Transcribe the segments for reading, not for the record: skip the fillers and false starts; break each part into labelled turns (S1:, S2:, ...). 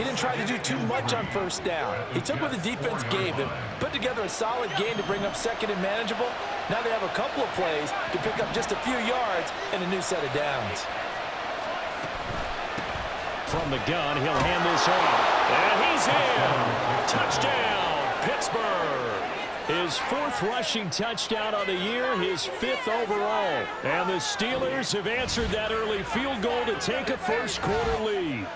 S1: He didn't try to do too much on first down. He took what the defense gave him, put together a solid game to bring up second and manageable. Now they have a couple of plays to pick up just a few yards and a new set of downs.
S2: From the gun, he'll hand this off. And he's in. Touchdown, Pittsburgh. His 4th rushing touchdown on the year, his 5th overall. And the Steelers have answered that early field goal to take a first-quarter lead.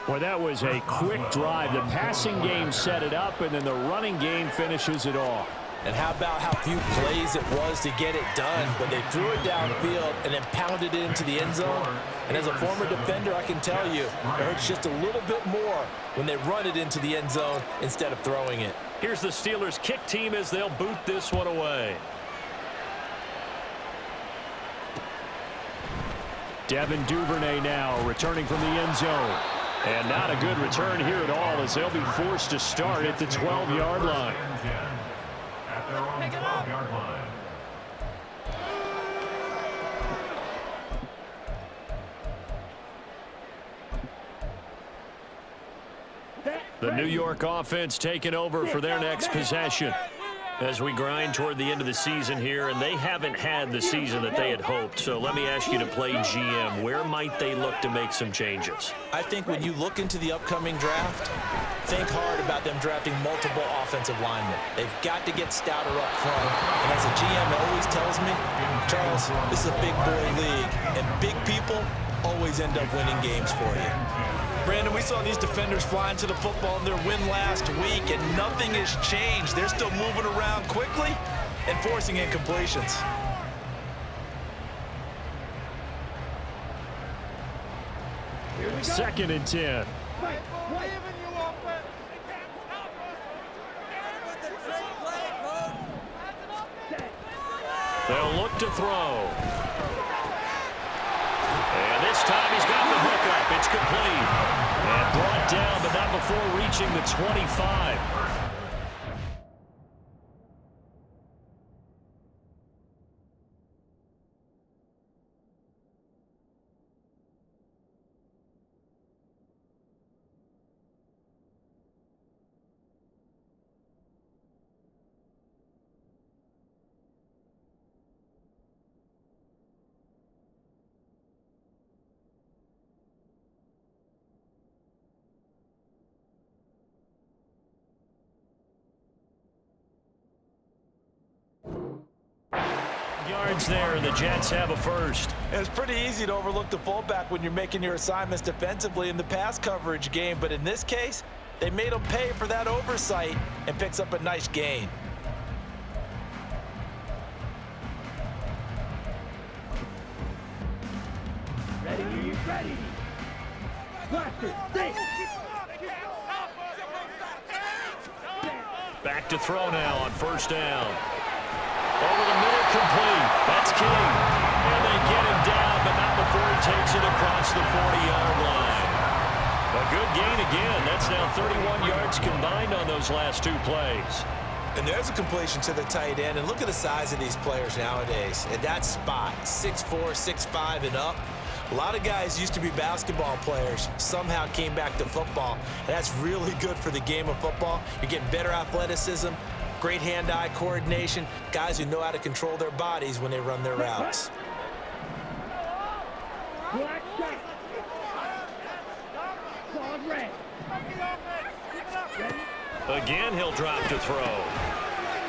S2: Well, that was a quick drive. The passing game set it up, and then the running game finishes it off.
S1: And how about how few plays it was to get it done, but they threw it downfield and then pounded it into the end zone. And as a former defender, I can tell you, it hurts just a little bit more when they run it into the end zone instead of throwing it.
S2: Here's the Steelers kick team as they'll boot this one away. Devin Duvernay now returning from the end zone. And not a good return here at all as they'll be forced to start at the 12-yard line. Pick it up. The New York offense taking over for their next possession. As we grind toward the end of the season here, and they haven't had the season that they had hoped. So let me ask you to play GM. Where might they look to make some changes?
S1: I think when you look into the upcoming draft, think hard about them drafting multiple offensive linemen. They've got to get stouter up front. And as a GM always tells me, Charles, this is a big boy league, and big people always end up winning games for you. Brandon, we saw these defenders flying to the football in their win last week, and nothing has changed. They're still moving around quickly and forcing incompletions.
S2: Second and 10. They'll look to throw. And this time he's got the hook up. It's complete. And brought down, but not before reaching the 25. Yards there, and the Jets have a first.
S1: It's pretty easy to overlook the fullback when you're making your assignments defensively in the pass coverage game, but in this case, they made him pay for that oversight and picks up a nice gain.
S3: Ready.
S2: Back to throw now on first down. Over the middle, complete. That's King. And they get him down, but not before he takes it across the 40-yard line. A good gain again. That's now 31 yards combined on those last 2 plays.
S1: And there's a completion to the tight end. And look at the size of these players nowadays. At that spot, 6'4", 6'5", and up. A lot of guys used to be basketball players, somehow came back to football. And that's really good for the game of football. You're getting better athleticism, great hand-eye coordination, guys who know how to control their bodies when they run their routes.
S2: Again, he'll drop to throw.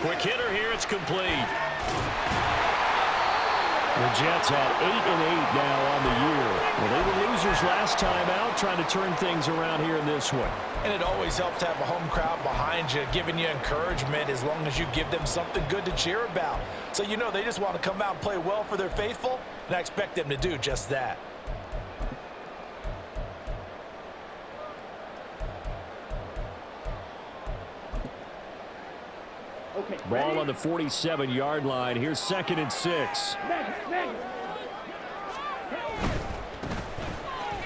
S2: Quick hitter here, it's complete. The Jets at 8-8 now on the year. Well, they were losers last time out, trying to turn things around here in this one.
S1: And it always helps to have a home crowd behind you, giving you encouragement as long as you give them something good to cheer about. So you know they just want to come out and play well for their faithful, and I expect them to do just that.
S3: Okay,
S2: ball on the 47-yard line. Here's 2nd and 6.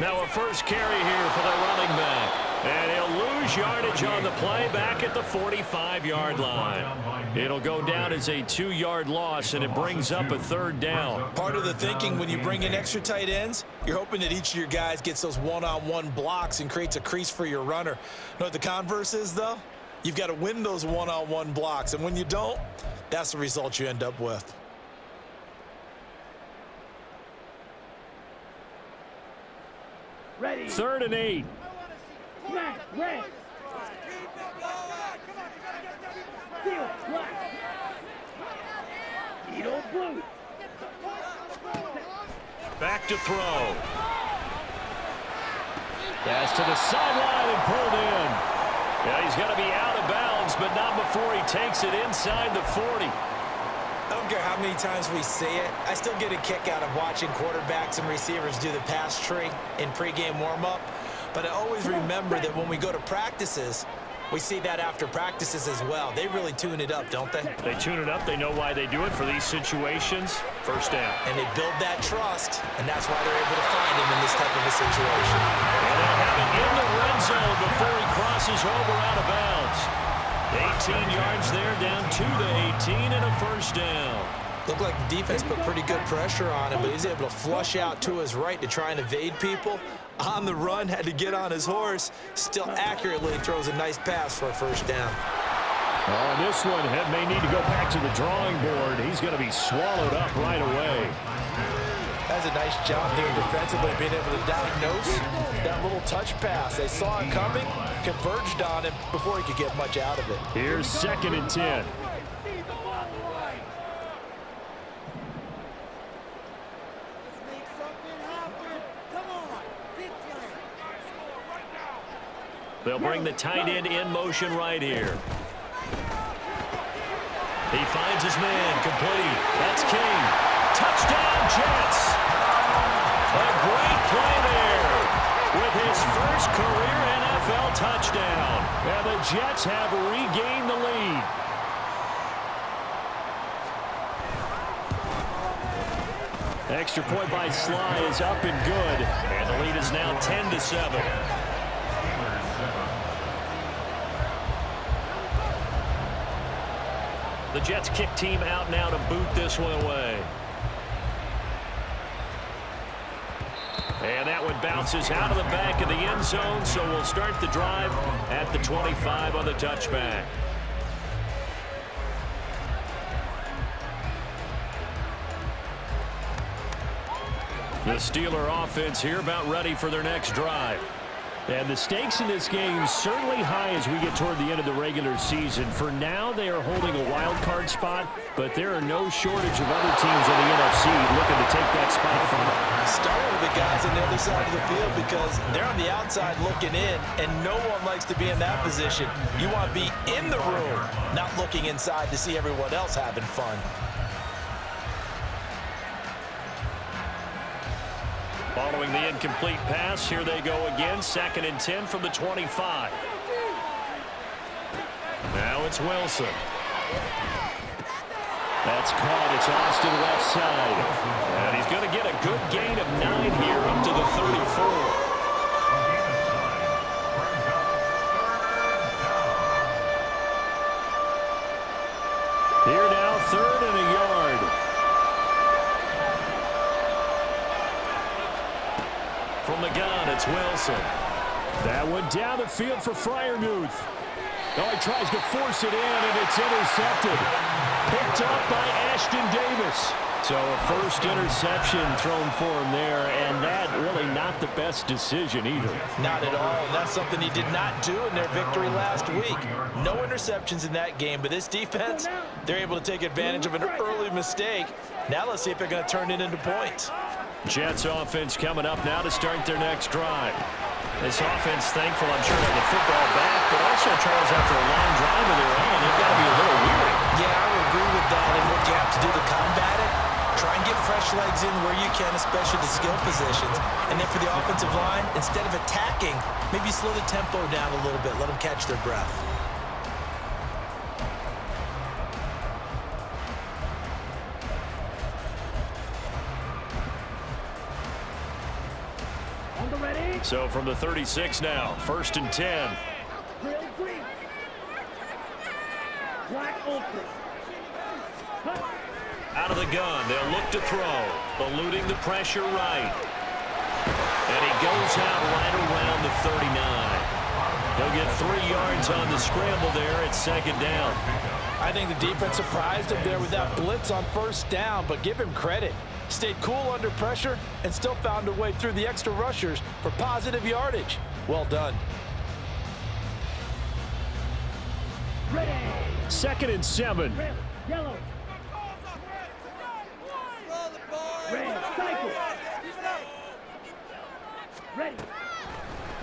S2: Now a first carry here for the running back. And he'll lose yardage on the play back at the 45-yard line. It'll go down as a 2-yard loss, and it brings up a 3rd down.
S1: Part of the thinking when you bring in extra tight ends, you're hoping that each of your guys gets those one-on-one blocks and creates a crease for your runner. You know what the converse is, though? You've got to win those one-on-one blocks, and when you don't, that's the result you end up with.
S3: Ready.
S2: 3rd and 8.
S3: Black, red. Steel, black. Eagle, blue.
S2: Back to throw. Pass to the sideline and pulled in. Yeah, he's going to be out of bounds, but not before he takes it inside the 40.
S1: I don't care how many times we see it. I still get a kick out of watching quarterbacks and receivers do the pass tree in pregame warm-up. But I always remember that when we go to practices, we see that after practices as well. They really tune it up, don't they?
S2: They tune it up. They know why they do it for these situations. 1st down.
S1: And they build that trust, and that's why they're able to find him in this type of a situation.
S2: And they'll have it in the red zone before he crosses over out of bounds. 18 yards there, down to the 18 and a 1st down.
S1: Looked like the defense put pretty good pressure on him, but he's able to flush out to his right to try and evade people. On the run, had to get on his horse. Still accurately throws a nice pass for a 1st down.
S2: Oh, this one may need to go back to the drawing board. He's going to be swallowed up right away.
S1: That's a nice job there defensively, being able to diagnose that little touch pass. They saw it coming, converged on him before he could get much out of it.
S2: Here's 2nd and 10. They'll bring the tight end in motion right here. He finds his man, complete. That's King. Touchdown, Jets. A great play there with his first career NFL touchdown. And the Jets have regained the lead. Extra point by Sly is up and good. And the lead is now 10-7. The Jets kick team out now to boot this one away. And that one bounces out of the back of the end zone, so we'll start the drive at the 25 on the touchback. The Steeler offense here about ready for their next drive. And the stakes in this game certainly high as we get toward the end of the regular season. For now, they are holding a wild card spot, but there are no shortage of other teams in the NFC looking to take that spot from them.
S1: Starting with the guys on the other side of the field because they're on the outside looking in, and no one likes to be in that position. You want to be in the room, not looking inside to see everyone else having fun.
S2: Following the incomplete pass, here they go again. 2nd and 10 from the 25. Now it's Wilson. That's caught. It's Austin left side. And he's going to get a good gain of 9 here up to the 34. Here now, 3rd and a yard. From the gun, it's Wilson. That one down the field for Freiermuth. Oh, he tries to force it in, and it's intercepted. Picked up by Ashton Davis. So a first interception thrown for him there, and that really not the best decision either.
S1: Not at all, and that's something he did not do in their victory last week. No interceptions in that game, but this defense, they're able to take advantage of an early mistake. Now let's see if they're going to turn it into points.
S2: Jets offense coming up now to start their next drive. This offense thankful, I'm sure, to have the football back, but also, Charles, after a long drive of their own, they've got to be a little weary.
S1: Yeah, I would agree with that, and what you have to do to combat it, try and get fresh legs in where you can, especially the skill positions. And then for the offensive line, instead of attacking, maybe slow the tempo down a little bit, let them catch their breath.
S2: So from the 36 now, 1st and 10.
S3: Real green. Black ultra. Huh.
S2: Out of the gun, they'll look to throw, eluding the pressure right. And he goes out right around the 39. He'll get 3 yards on the scramble there at 2nd down.
S1: I think the defense surprised him there with that blitz on 1st down, but give him credit. Stayed cool under pressure and still found a way through the extra rushers for positive yardage. Well done.
S3: Ready.
S2: 2nd and 7.
S3: Red. Yellow. Red. Cycle. Ready.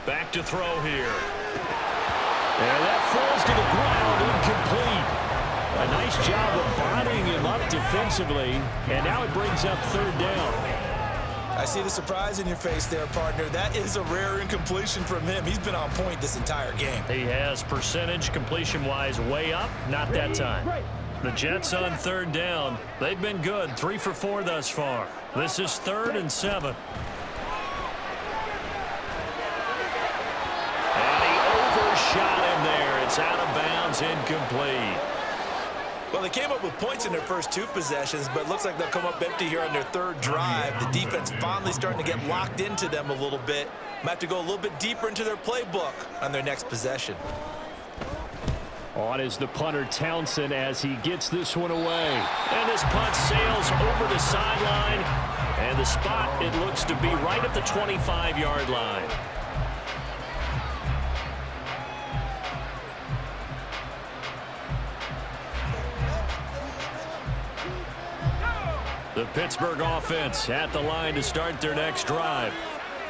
S2: Back to throw here. And that falls to the ground, incomplete. A nice job of bodying him up defensively, and now it brings up 3rd down.
S1: I see the surprise in your face there, partner. That is a rare incompletion from him. He's been on point this entire game.
S2: He has percentage completion-wise way up, not that time. The Jets on 3rd down. They've been good, 3 for 4 thus far. This is 3rd and 7. And he overshot him there. It's out of bounds, incomplete.
S1: Well, they came up with points in their first 2 possessions, but it looks like they'll come up empty here on their 3rd drive. The defense finally starting to get locked into them a little bit. Might have to go a little bit deeper into their playbook on their next possession.
S2: On is the punter Townsend as he gets this one away. And this punt sails over the sideline. And the spot, it looks to be right at the 25-yard line. The Pittsburgh offense at the line to start their next drive.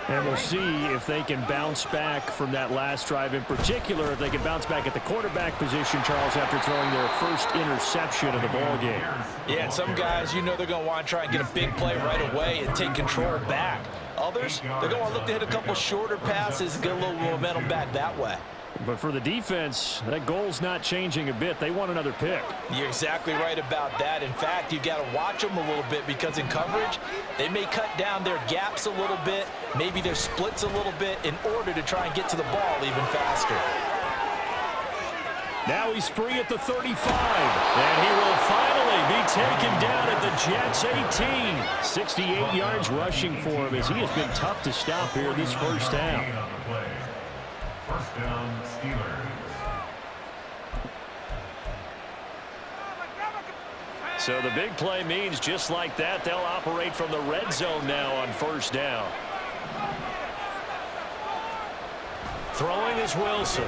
S2: And we'll see if they can bounce back from that last drive, in particular if they can bounce back at the quarterback position, Charles, after throwing their first interception of the ball game.
S1: Yeah, and some guys, you know they're going to want to try and get a big play right away and take control back. Others, they're going to look to hit a couple shorter passes and get a little momentum back that way.
S2: But for the defense, that goal's not changing a bit. They want another pick.
S1: You're exactly right about that. In fact, you got to watch them a little bit because in coverage, they may cut down their gaps a little bit, maybe their splits a little bit in order to try and get to the ball even faster.
S2: Now he's free at the 35, and he will finally be taken down at the Jets' 18. 68 yards rushing for him as he has been tough to stop here this first half.
S4: First down, Steelers.
S2: So the big play means just like that, they'll operate from the red zone now on 1st down. Throwing is Wilson.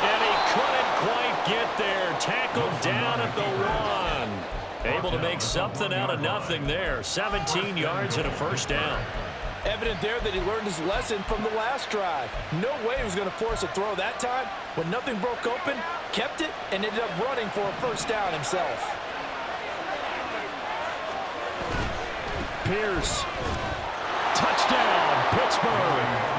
S2: And he couldn't quite get there. Tackled down at the 1. Able to make something out of nothing there. 17 yards and a 1st down.
S1: Evident there that he learned his lesson from the last drive. No way he was going to force a throw that time. When nothing broke open, kept it, and ended up running for a 1st down himself.
S2: Pierce. Touchdown, Pittsburgh.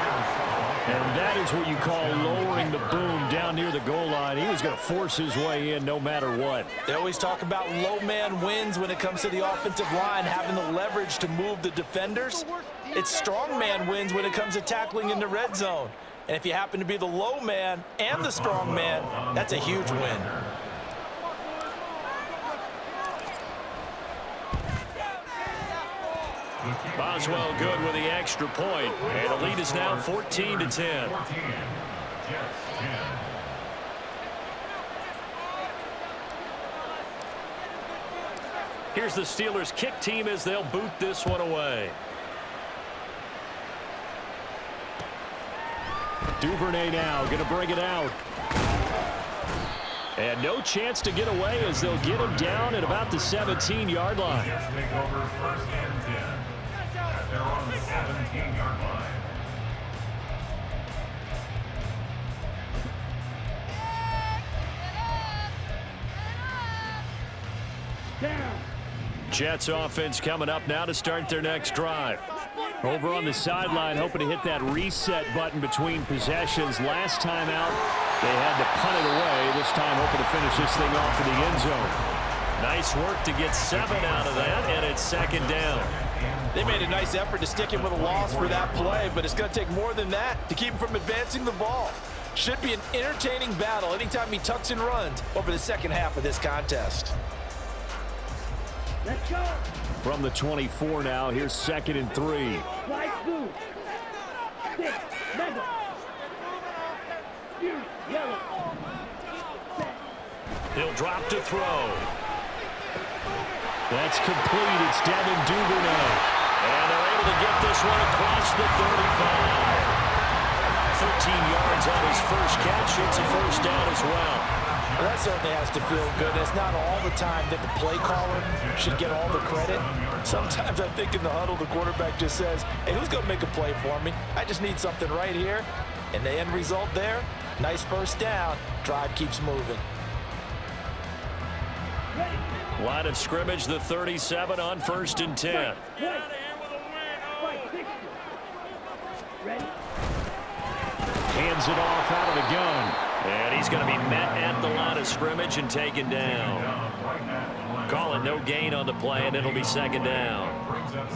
S2: And that is what you call lowering the boom down near the goal line. He was going to force his way in no matter what.
S1: They always talk about low man wins when it comes to the offensive line, having the leverage to move the defenders. It's strong man wins when it comes to tackling in the red zone. And if you happen to be the low man and the strong man, that's a huge win.
S2: Boswell good with the extra point, and the lead is now 14-10. Here's the Steelers' kick team as they'll boot this one away. Duvernay now going to bring it out. And no chance to get away as they'll get him down at about the 17-yard line.
S4: Jets take over 1st and 10. They're on the 17-yard line.
S3: Down.
S2: Jets offense coming up now to start their next drive. Over on the sideline, hoping to hit that reset button between possessions. Last time out, they had to punt it away. This time, hoping to finish this thing off in the end zone. Nice work to get 7 out of that, and it's 2nd down.
S1: They made a nice effort to stick him with a loss for that play, but it's going to take more than that to keep him from advancing the ball. Should be an entertaining battle anytime he tucks and runs over the second half of this contest.
S3: Let's go.
S2: From the 24 now, here's 2nd and 3.
S3: Fly blue. 6. Mega. Yellow.
S2: He'll drop to throw. That's complete. It's Devin Duvernay. And they're able to get this one across the 35. 13 yards on his first catch. It's a first down as well.
S1: Well, that certainly has to feel good. It's not all the time that the play caller should get all the credit. Sometimes I think in the huddle, the quarterback just says, hey, who's going to make a play for me? I just need something right here. And the end result there, nice first down. Drive keeps moving.
S2: Line of scrimmage, the 37 on 1st and 10.
S3: Ready?
S2: Hands it off out of the gun. And he's going to be met at the line of scrimmage and taken down. Call it no gain on the play, and it'll be 2nd down.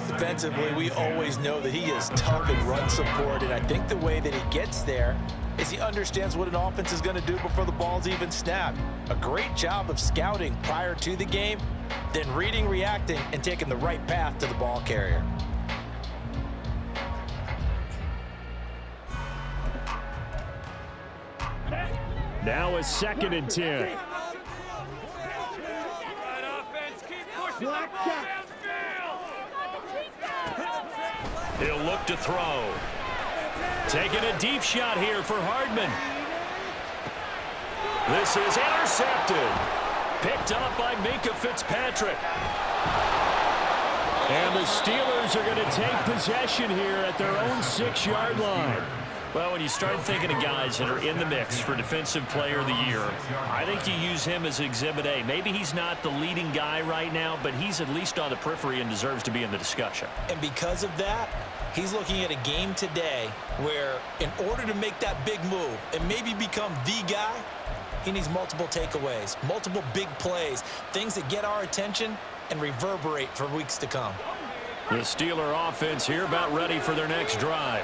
S1: Defensively, we always know that he is tough in run support, and I think the way that he gets there is he understands what an offense is going to do before the ball's even snapped. A great job of scouting prior to the game, then reading, reacting, and taking the right path to the ball carrier.
S2: Now a 2nd and 10. He'll look to throw. Taking a deep shot here for Hardman. This is intercepted. Picked up by Minkah Fitzpatrick. And the Steelers are going to take possession here at their own 6-yard line. Well, when you start thinking of guys that are in the mix for Defensive Player of the Year, I think you use him as Exhibit A. Maybe he's not the leading guy right now, but he's at least on the periphery and deserves to be in the discussion.
S1: And because of that, he's looking at a game today where in order to make that big move and maybe become the guy, he needs multiple takeaways, multiple big plays, things that get our attention and reverberate for weeks to come.
S2: The Steeler offense here about ready for their next drive.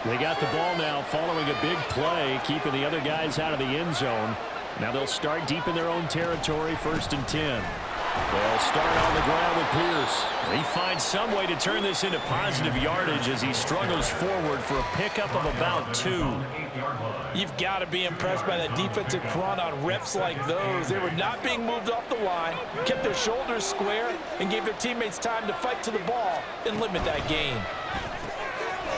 S2: They got the ball now following a big play, keeping the other guys out of the end zone. Now they'll start deep in their own territory, 1st and 10. They'll start on the ground with Pierce. He finds some way to turn this into positive yardage as he struggles forward for a pickup of about 2.
S1: You've got to be impressed by that defensive front on reps like those. They were not being moved off the line, kept their shoulders square, and gave their teammates time to fight to the ball and limit that gain.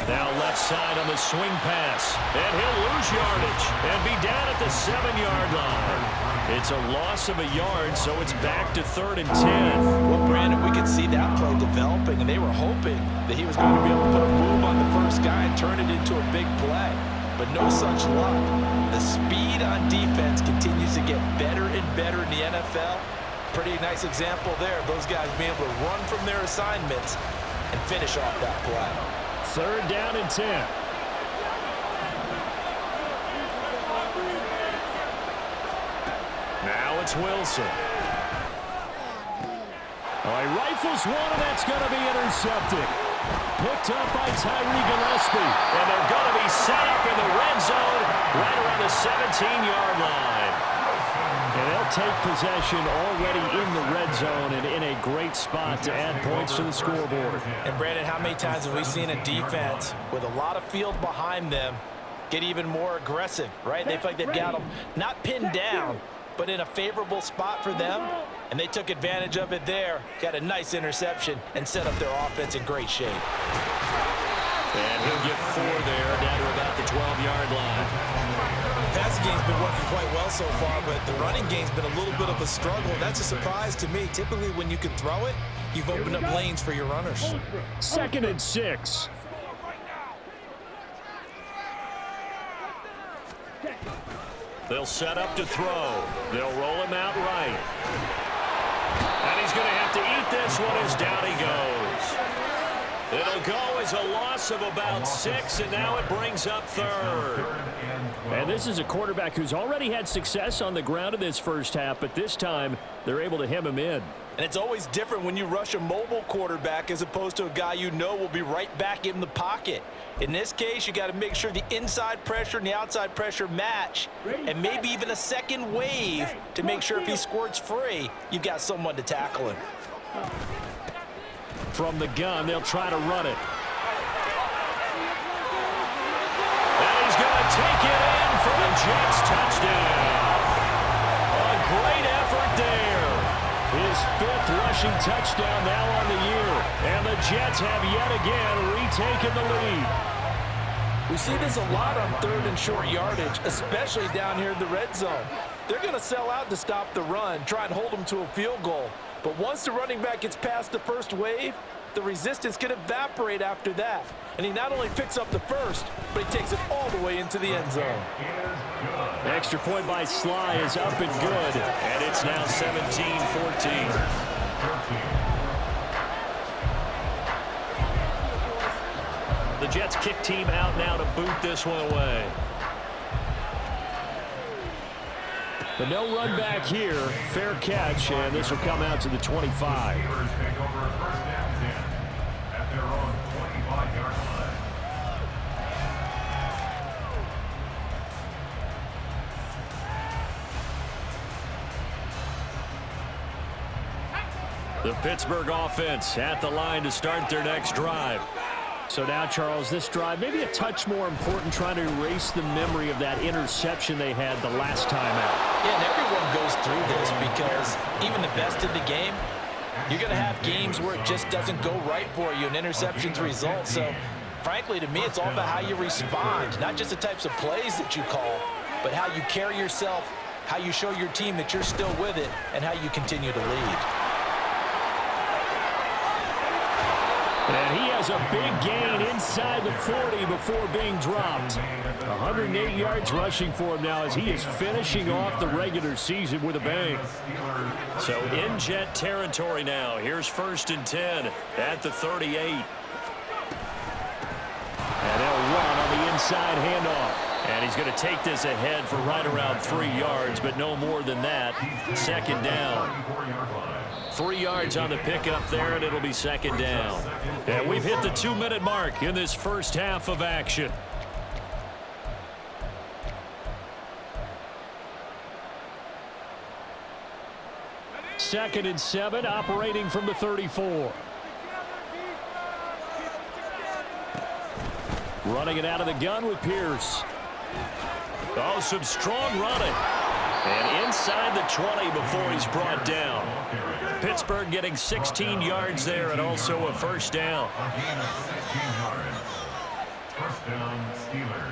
S2: Now left side on the swing pass. And he'll lose yardage and be down at the 7-yard line. It's a loss of a yard, so it's back to 3rd and 10.
S1: Well, Brandon, we could see that play developing, and they were hoping that he was going to be able to put a move on the first guy and turn it into a big play. But no such luck. The speed on defense continues to get better and better in the NFL. Pretty nice example there of those guys being able to run from their assignments and finish off that play.
S2: 3rd down and 10. Now it's Wilson. Oh, he rifles one, and that's going to be intercepted. Picked up by Tyree Gillespie. And they're going to be set up in the red zone right around the 17-yard line. And they'll take possession already in the red zone and in a great spot to add points to the scoreboard.
S1: And, Brandon, how many times have we seen a defense with a lot of field behind them get even more aggressive, right? They feel like they've got them not pinned down, but in a favorable spot for them, and they took advantage of it there, got a nice interception, and set up their offense in great shape.
S2: And he'll get 4 there, down to about the 12-yard line.
S1: Passing game's been working quite well so far, but the running game's been a little bit of a struggle. That's a surprise to me. Typically, when you can throw it, you've opened up lanes for your runners.
S2: 2nd and 6. They'll set up to throw. They'll roll him out right. And he's going to have to eat this one as down he goes. It'll go as a loss of about 6, and now it brings up third. And this is a quarterback who's already had success on the ground in this first half, but this time they're able to hem him in.
S1: And it's always different when you rush a mobile quarterback as opposed to a guy you know will be right back in the pocket. In this case, you got to make sure the inside pressure and the outside pressure match, and maybe even a second wave to make sure if he squirts free, you've got someone to tackle him.
S2: From the gun, they'll try to run it. And he's going to take it in for the Jets touchdown. A great effort there. His 5th rushing touchdown now on the year. And the Jets have yet again retaken the lead.
S1: We see this a lot on 3rd and short yardage, especially down here in the red zone. They're going to sell out to stop the run, try and hold them to a field goal. But once the running back gets past the first wave, the resistance can evaporate after that. And he not only picks up the first, but he takes it all the way into the end zone.
S2: Extra point by Sly is up and good. And it's now 17-14. The Jets kick team out now to boot this one away. But no run back here. Fair catch, and this will come out to the 25. The Pittsburgh offense at the line to start their next drive. So now, Charles, this drive maybe a touch more important, trying to erase the memory of that interception they had the last time out.
S1: Yeah, and everyone goes through this because even the best in the game, you're going to have games where it just doesn't go right for you and interceptions result. So, frankly, to me, it's all about how you respond, not just the types of plays that you call, but how you carry yourself, how you show your team that you're still with it, and how you continue to lead.
S2: And he has a big gain inside the 40 before being dropped. 108 yards rushing for him now as he is finishing off the regular season with a bang. So in Jet territory now. Here's 1st and 10 at the 38. And they'll run on the inside handoff. And he's going to take this ahead for right around 3 yards, but no more than that. 2nd down. 3 yards on the pickup there, and it'll be 2nd down. And we've hit the 2-minute mark in this first half of action. Second and 7, operating from the 34. Running it out of the gun with Pierce. Oh, some strong running. And inside the 20 before he's brought down. Pittsburgh getting 16 yards there and also a 1st down.
S4: First down, Steelers.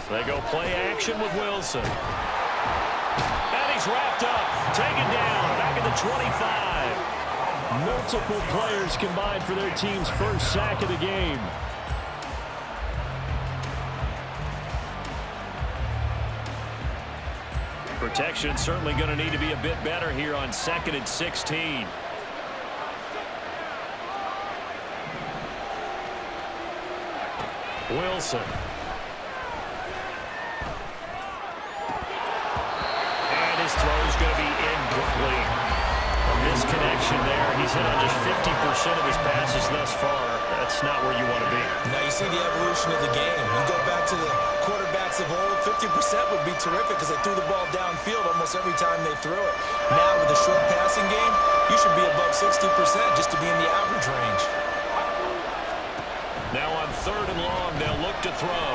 S2: They go play action with Wilson. And he's wrapped up. Taken down. Back at the 25. Multiple players combined for their team's first sack of the game. Protection certainly going to need to be a bit better here on 2nd and 16. Wilson. And his throw is going to be incomplete. A misconnection there. He's hit on just 50% of his passes thus far. That's not where you want to be.
S1: Now you see the evolution of the game. You go back to the quarterbacks of old, 50% would be terrific because they threw the ball downfield almost every time they threw it. Now with the short passing game, you should be above 60% just to be in the average range.
S2: Now on 3rd and long, they'll look to throw.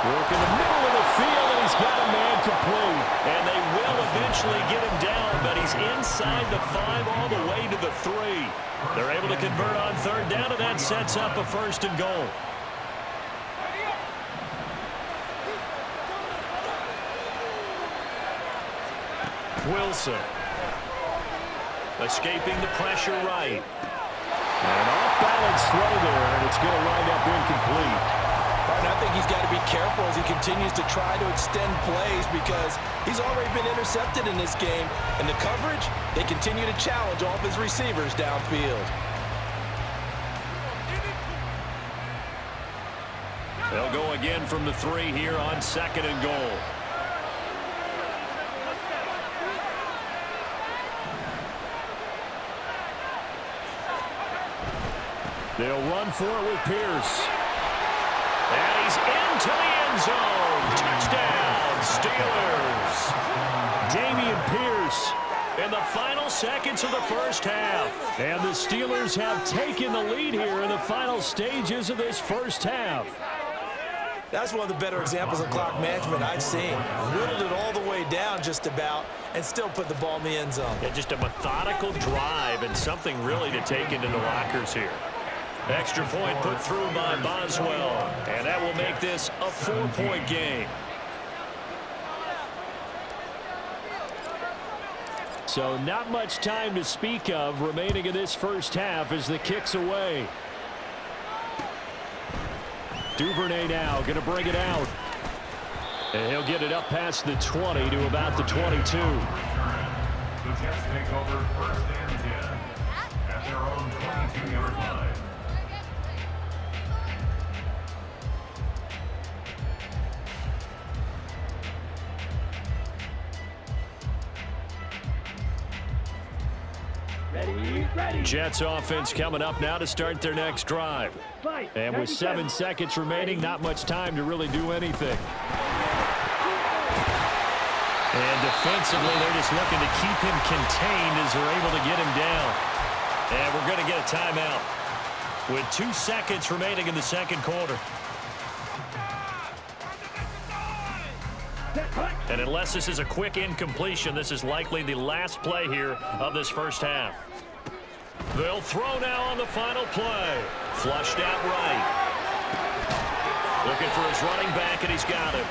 S2: Work in the middle of the field, and he's got a man complete. And they will eventually get him down, but he's inside the 5 all the way to the 3. They're able to convert on 3rd down, and that sets up a 1st and goal. Wilson. Escaping the pressure right. An off-balance throw there, and it's going to wind up incomplete.
S1: Now think he's got to be careful as he continues to try to extend plays because he's already been intercepted in this game. And the coverage, they continue to challenge all of his receivers downfield.
S2: They'll go again from the 3 here on 2nd and goal. They'll run for it with Pierce. And he's into the end zone. Touchdown, Steelers. Dameon Pierce in the final seconds of the first half. And the Steelers have taken the lead here in the final stages of this first half.
S1: That's one of the better examples of clock management I've seen. Whittled it all the way down just about and still put the ball in the end zone.
S2: Yeah, just a methodical drive and something really to take into the lockers here. Extra point put through by Boswell, and that will make this a 4-point game. So not much time to speak of remaining in this first half as the kick's away. Duvernay now going to bring it out. And he'll get it up past the 20 to about the 22.
S4: The Jets take over 1st and 10 at their own 22-yard line.
S3: Ready.
S2: Jets offense coming up now to start their next drive. And with 7 seconds remaining, not much time to really do anything. And defensively, they're just looking to keep him contained as they're able to get him down. And we're going to get a timeout with 2 seconds remaining in the second quarter. And unless this is a quick incompletion, this is likely the last play here of this first half. They'll throw now on the final play. Flushed out right. Looking for his running back, and he's got him.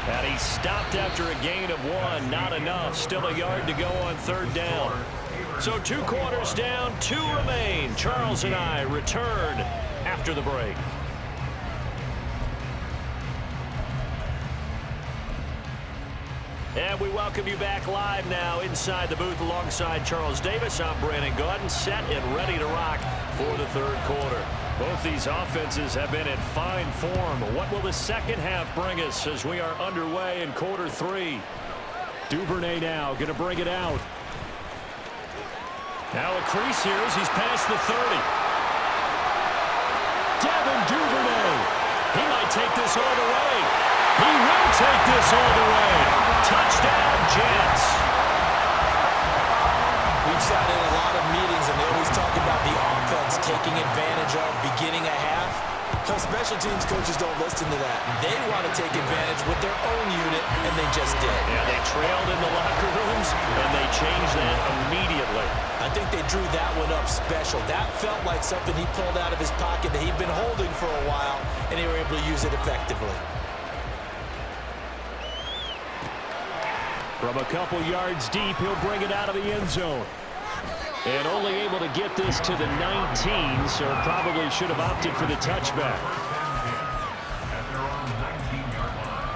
S2: And he stopped after a gain of 1. Not enough. Still a yard to go on 3rd down. So 2 quarters down, 2 remain. Charles and I return after the break. And we welcome you back live now inside the booth alongside Charles Davis. I'm Brandon Gaudin, set and ready to rock for the 3rd quarter. Both these offenses have been in fine form. What will the second half bring us as we are underway in quarter 3? Duvernay now going to bring it out. Now a crease here as he's past the 30. Devin Duvernay. He might take this all the way. He will take this all the way. Touchdown, Jets.
S1: We've sat in a lot of meetings, and they always talk about the offense taking advantage of beginning a half. Some special teams coaches don't listen to that. They want to take advantage with their own unit, and they just did.
S2: Yeah, they trailed in the locker rooms, and they changed that immediately.
S1: I think they drew that one up special. That felt like something he pulled out of his pocket that he'd been holding for a while, and they were able to use it effectively.
S2: From a couple yards deep, he'll bring it out of the end zone. And only able to get this to the 19, so probably should have opted for the touchback.
S4: At their own 19-yard line.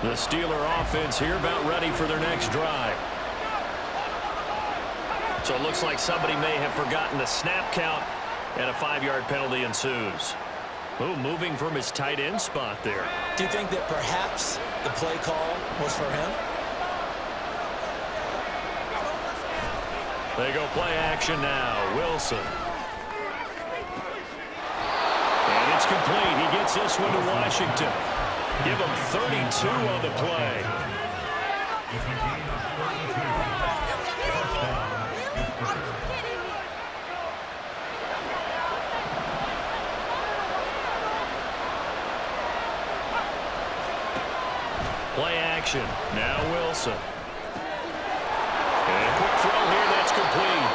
S2: The Steeler offense here about ready for their next drive. So it looks like somebody may have forgotten the snap count, and a 5-yard penalty ensues. Oh, moving from his tight end spot there.
S1: Do you think that perhaps the play call was for him?
S2: They go play action now. Wilson. And it's complete. He gets this one to Washington. Give him 32 on the play. Play action. Now Wilson. And a quick throw here. That's complete.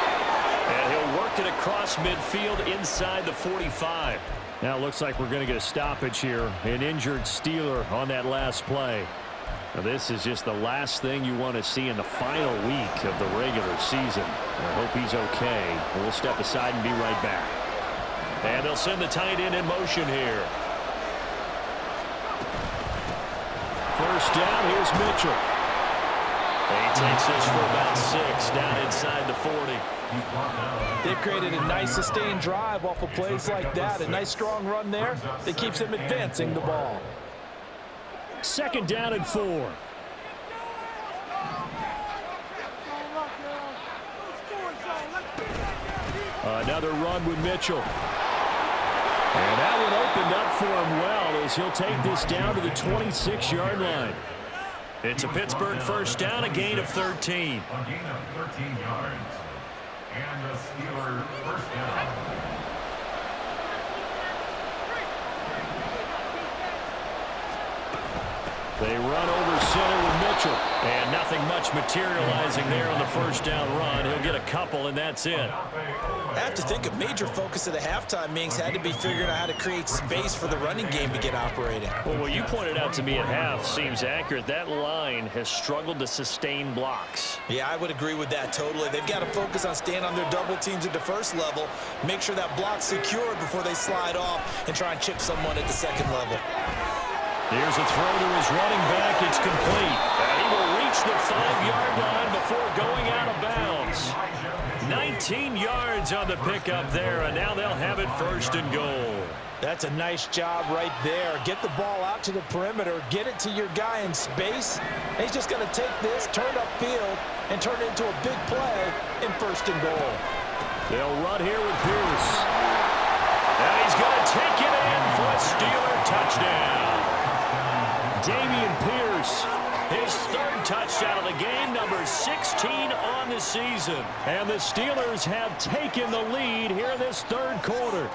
S2: And he'll work it across midfield inside the 45. Now it looks like we're going to get a stoppage here. An injured Steeler on that last play. This is just the last thing you want to see in the final week of the regular season. I hope he's okay. We'll step aside and be right back. And they'll send the tight end in motion here. First down, here's Mitchell. He takes this for about 6 down inside the 40.
S1: They've created a nice sustained drive off of plays like that. A nice strong run there that keeps them advancing the ball.
S2: Second down and 4. Another run with Mitchell. And that one opened up for him well as he'll take this down to the 26-yard line. It's a Pittsburgh first down, a gain of 13.
S4: A gain of 13 yards. And the Steelers first down.
S2: They run over center with Mitchell. And nothing much materializing there on the first down run. He'll get a couple, and that's it.
S1: I have to think a major focus of the halftime meetings had to be figuring out how to create space for the running game to get operating.
S2: Well, what you pointed out to me at half seems accurate. That line has struggled to sustain blocks.
S1: Yeah, I would agree with that totally. They've got to focus on staying on their double teams at the first level, make sure that block's secured before they slide off and try and chip someone at the second level.
S2: Here's a throw to his running back. It's complete. And he will reach the 5-yard line before going out of bounds. 19 yards on the pickup there, and now they'll have it first and goal.
S1: That's a nice job right there. Get the ball out to the perimeter, get it to your guy in space. And he's just going to take this, turn upfield, and turn it into a big play in first and goal.
S2: They'll run here with Pierce. And he's going to take it in for a Steeler touchdown. Damian Pierce, his third touchdown of the game, number 16 on the season. And the Steelers have taken the lead here in this third quarter.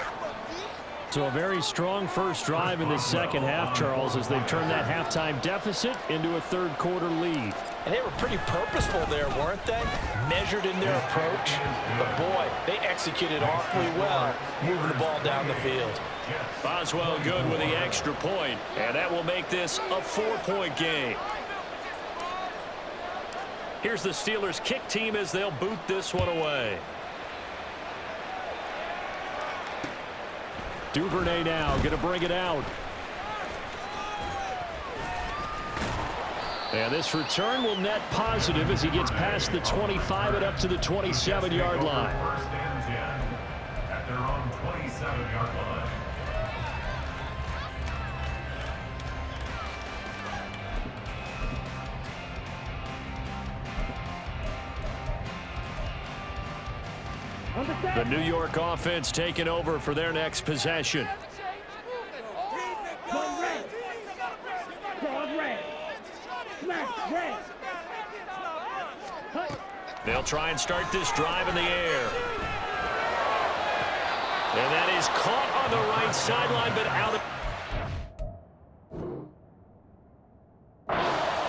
S2: So a very strong first drive in the second half, Charles, as they've turned that halftime deficit into a third quarter lead.
S1: And they were pretty purposeful there, weren't they? Measured in their approach. But boy, they executed awfully well, moving the ball down the field.
S2: Boswell good with the extra point, and that will make this a 4-point game. Here's the Steelers kick team as they'll boot this one away. Duvernay now going to bring it out. And this return will net positive as he gets past the 25 and up to the 27-yard line.
S4: First and 10 at their own 27-yard line.
S2: The New York offense taking over for their next possession.
S3: One red. Cross red. Smash red. Cut.
S2: They'll try and start this drive in the air. And that is caught on the right sideline, but out of...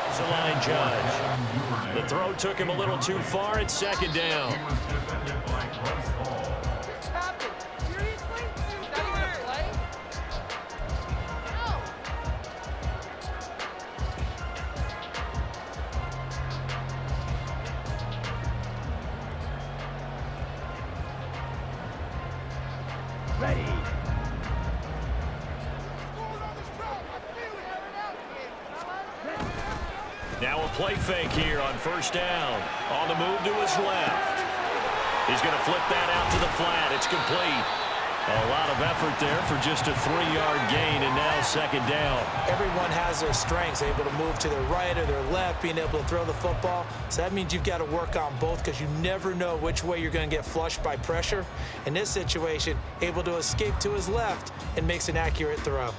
S2: It's a line judge. The throw took him a little too far. It's second down.
S4: He was defended by Bryce Hall.
S5: What's happened? Seriously? Is that even a play? No.
S3: Ready.
S2: Now a play fake here on first down. On the move to his left. He's going to flip that out to the flat. It's complete. A lot of effort there for just a 3-yard gain, and now second down.
S1: Everyone has their strengths, able to move to their right or their left, being able to throw the football. So that means you've got to work on both because you never know which way you're going to get flushed by pressure. In this situation, able to escape to his left and makes an accurate throw.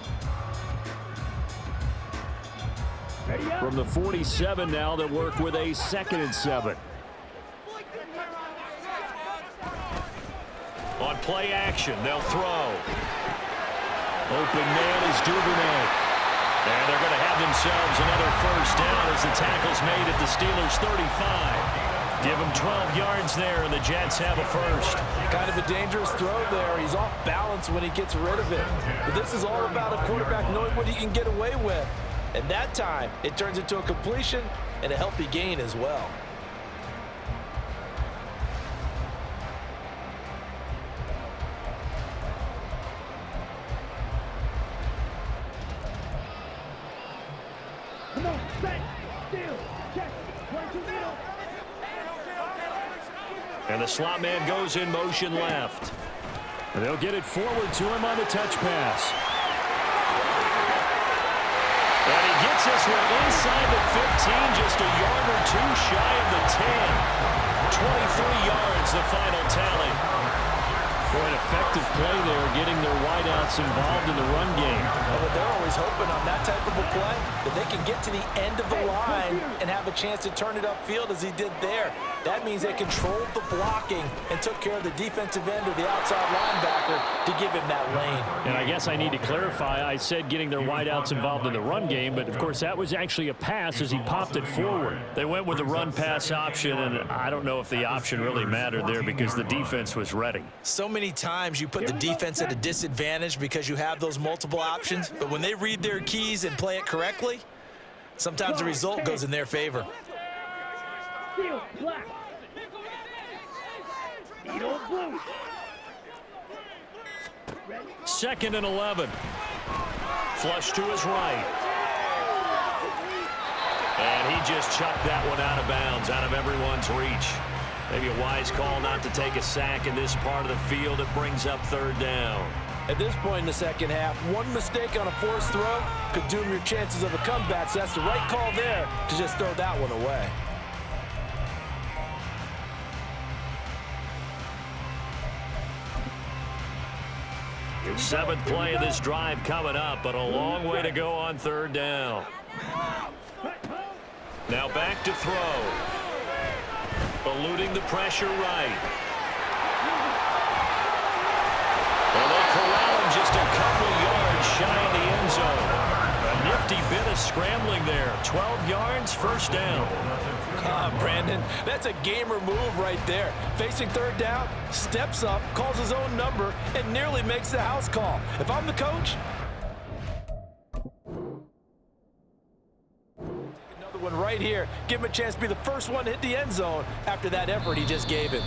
S3: Ready up.
S2: From the 47 now, they'll work with a 2nd and 7. On play action, they'll throw. Open man is Duvernay. And they're going to have themselves another first down as the tackle's made at the Steelers' 35. Give them 12 yards there, and the Jets have a first.
S1: Kind of a dangerous throw there. He's off balance when he gets rid of it. But this is all about a quarterback knowing what he can get away with. And that time, it turns into a completion and a healthy gain as well.
S3: Come on, set, steal, check, run to middle.
S2: And the slot man goes in motion left. And they'll get it forward to him on the touch pass. And he gets this one inside the 15, just a yard or two shy of the 10. 23 yards, the final tally. Boy, an effective play there, getting their wideouts involved in the run game.
S1: Oh, but they're always hoping on that type of a play that they can get to the end of the line and have a chance to turn it upfield as he did there. That means they controlled the blocking and took care of the defensive end or the outside linebacker to give him that lane.
S2: And I guess I need to clarify, I said getting their wideouts involved in the run game, but of course that was actually a pass as he popped it forward. They went with the run-pass option, and I don't know if the option really mattered there because the defense was ready.
S1: So many times you put the defense at a disadvantage because you have those multiple options, but when they read their keys and play it correctly, sometimes the result goes in their favor.
S3: Steal, black. Needle, blue.
S2: Second and 11. Flush to his right. And he just chucked that one out of bounds, out of everyone's reach. Maybe a wise call not to take a sack in this part of the field. It brings up third down.
S1: At this point in the second half, one mistake on a forced throw could doom your chances of a comeback, so that's the right call there to just throw that one away.
S2: Seventh play of this drive coming up, but a long way to go on third down. Now back to throw. Eluding the pressure right. And they corral him just a couple yards shy of the end zone. A nifty bit of scrambling there. 12 yards, first down.
S1: Brandon, that's a gamer move right there. Facing third down, steps up, calls his own number, and nearly makes the house call. If I'm the coach, another one right here. Give him a chance to be the first one to hit the end zone after that effort he just gave him.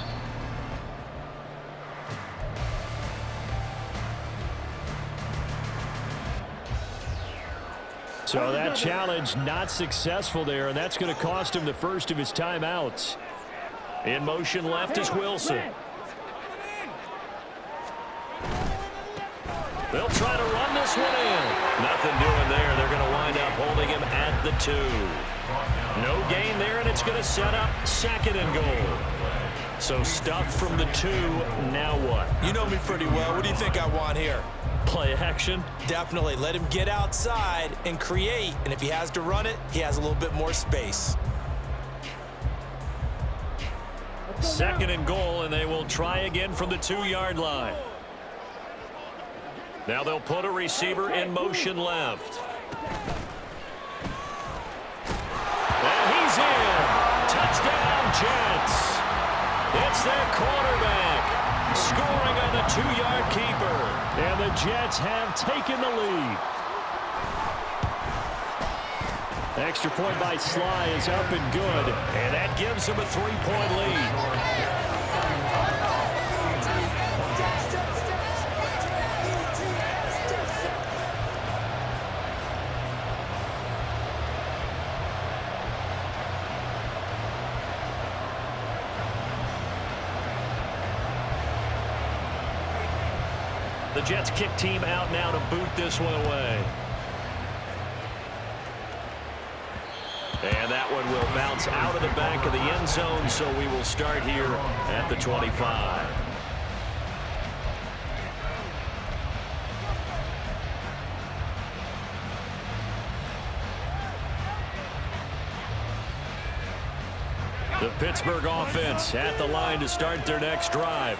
S2: So that challenge not successful there, and that's going to cost him the first of his timeouts. In motion left is Wilson. They'll try to run this one in. Nothing doing there. They're going to wind up holding him at the 2. No gain there, and it's going to set up second and goal. So stuffed from the 2. Now what?
S1: You know me pretty well. What do you think I want here?
S2: Play action?
S1: Definitely. Let him get outside and create. And if he has to run it, he has a little bit more space.
S2: Second and goal, and they will try again from the 2-yard line. Now they'll put a receiver in motion left. And he's in. Touchdown, Jets. It's their quarterback scoring on the 2-yard keeper. And the Jets have taken the lead. Extra point by Sly is up and good. And that gives him a 3-point lead. The Jets kick team out now to boot this one away. And that one will bounce out of the back of the end zone, so we will start here at the 25. The Pittsburgh offense at the line to start their next drive.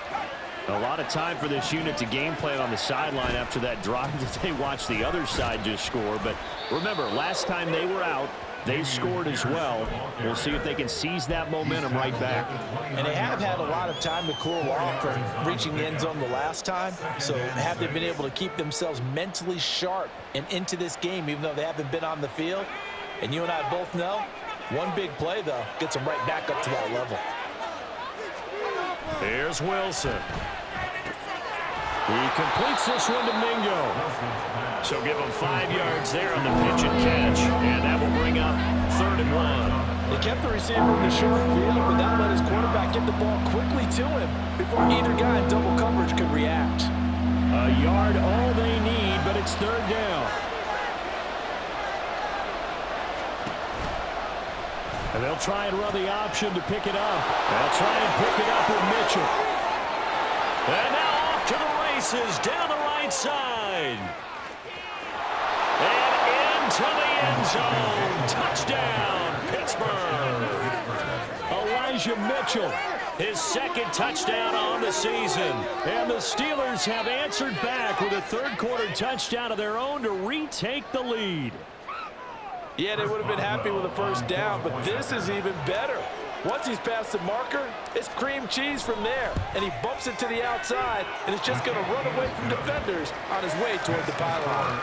S2: A lot of time for this unit to game plan on the sideline after that drive that they watched the other side just score. But remember, last time they were out, They scored as well. We'll see if they can seize that momentum right back.
S1: And they have had a lot of time to cool off from reaching the end zone the last time. So have they been able to keep themselves mentally sharp and into this game, even though they haven't been on the field? And you and I both know, one big play, though, gets them right back up to that level.
S2: Here's Wilson. He completes this one to Mingo. So give him 5 yards there on the pitch and catch. And that will bring up 3rd and 1.
S1: They kept the receiver in the short field, but that let his quarterback get the ball quickly to him before either guy in double coverage could react.
S2: A yard all they need, but it's 3rd down. And they'll try and run the option to pick it up. They'll try and pick it up with Mitchell. And now off to the races down the right side. And into the end zone. Touchdown, Pittsburgh. Elijah Mitchell, his 2nd touchdown on the season. And the Steelers have answered back with a 3rd quarter touchdown of their own to retake the lead.
S1: Yeah, they would have been happy with a 1st down, but this is even better. Once he's past the marker, it's cream cheese from there. And he bumps it to the outside, and it's just going to run away from defenders on his way toward the pylon.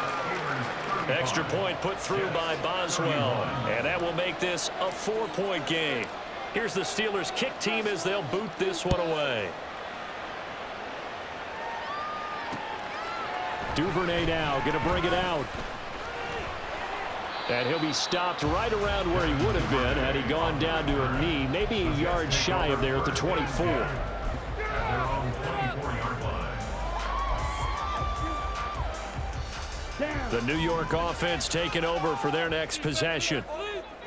S2: Extra point put through by Boswell. And that will make this a 4-point game. Here's the Steelers kick team as they'll boot this one away. Duvernay now going to bring it out. And he'll be stopped right around where he would have been had he gone down to a knee, maybe a yard shy of there at the 24. The New York offense taking over for their next possession.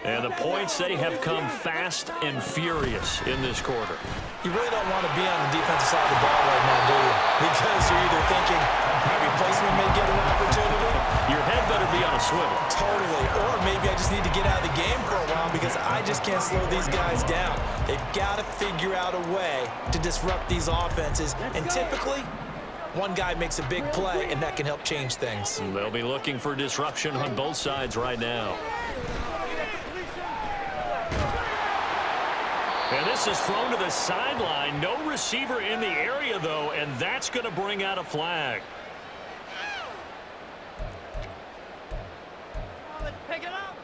S2: And the points, they have come fast and furious in this quarter.
S1: You really don't want to be on the defensive side of the ball right now, do you? Because you're either thinking my replacement may get an opportunity.
S2: Your head better be on a swivel.
S1: Totally. Or maybe I just need to get out of the game for a while because I just can't slow these guys down. They've got to figure out a way to disrupt these offenses. And typically, one guy makes a big play, and that can help change things.
S2: They'll be looking for disruption on both sides right now. And this is thrown to the sideline. No receiver in the area, though, and that's going to bring out a flag.
S5: Let's pick it up.